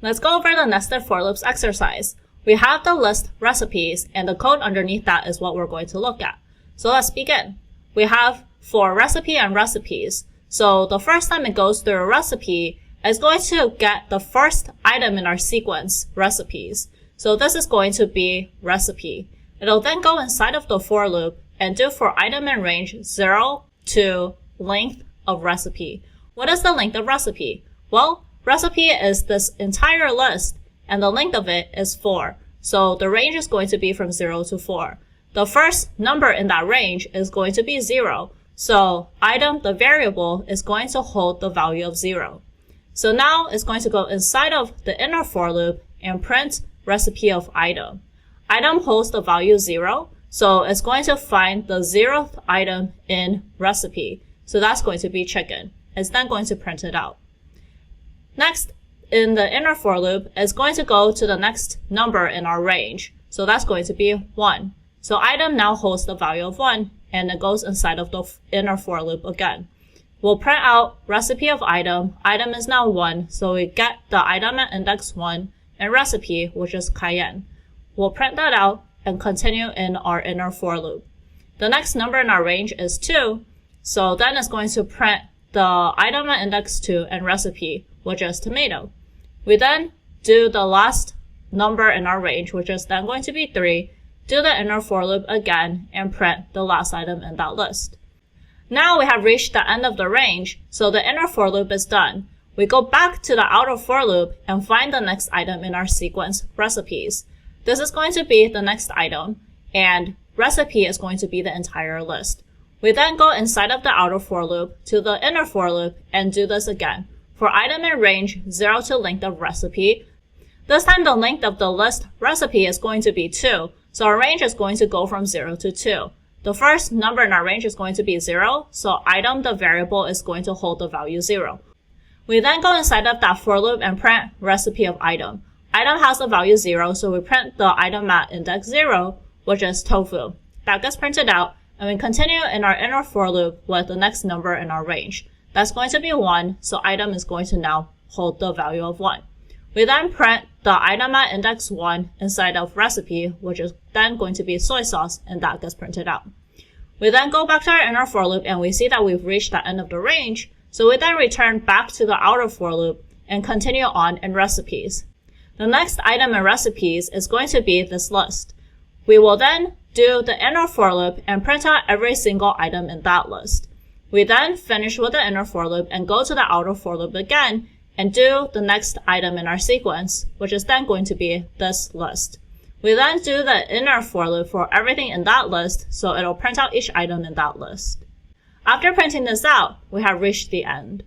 Let's go over the nested for loops exercise. We have the list recipes, and the code underneath that is what we're going to look at. So let's begin. We have for recipe and recipes. So the first time it goes through a recipe, it's going to get the first item in our sequence, recipes. So this is going to be recipe. It'll then go inside of the for loop and do for item in range 0 to length of recipe. What is the length of recipe? Well, recipe is this entire list, and the length of it is 4. So the range is going to be from 0 to 4. The first number in that range is going to be 0. So item, the variable, is going to hold the value of 0. So now it's going to go inside of the inner for loop and print recipe of item. Item holds the value 0, so it's going to find the 0th item in recipe. So that's going to be chicken. It's then going to print it out. Next, in the inner for loop, it's going to go to the next number in our range. So that's going to be 1. So item now holds the value of 1, and it goes inside of the inner for loop again. We'll print out recipe of item. Item is now 1, so we get the item at index 1, and recipe, which is cayenne. We'll print that out and continue in our inner for loop. The next number in our range is 2, so then it's going to print the item at index 2 and recipe, which is tomato. We then do the last number in our range, which is then going to be 3, do the inner for loop again, and print the last item in that list. Now we have reached the end of the range, so the inner for loop is done. We go back to the outer for loop and find the next item in our sequence, recipes. This is going to be the next item, and recipe is going to be the entire list. We then go inside of the outer for loop to the inner for loop and do this again. For item in range 0 to length of recipe, this time the length of the list recipe is going to be 2, so our range is going to go from 0 to 2. The first number in our range is going to be 0, so item, the variable, is going to hold the value 0. We then go inside of that for loop and print recipe of item. Item has the value 0, so we print the item at index 0, which is tofu. That gets printed out, and we continue in our inner for loop with the next number in our range. That's going to be 1, so item is going to now hold the value of 1. We then print the item at index 1 inside of recipe, which is then going to be soy sauce, and that gets printed out. We then go back to our inner for loop, and we see that we've reached the end of the range, so we then return back to the outer for loop and continue on in recipes. The next item in recipes is going to be this list. We will then do the inner for loop and print out every single item in that list. We then finish with the inner for loop and go to the outer for loop again and do the next item in our sequence, which is then going to be this list. We then do the inner for loop for everything in that list, so it'll print out each item in that list. After printing this out, we have reached the end.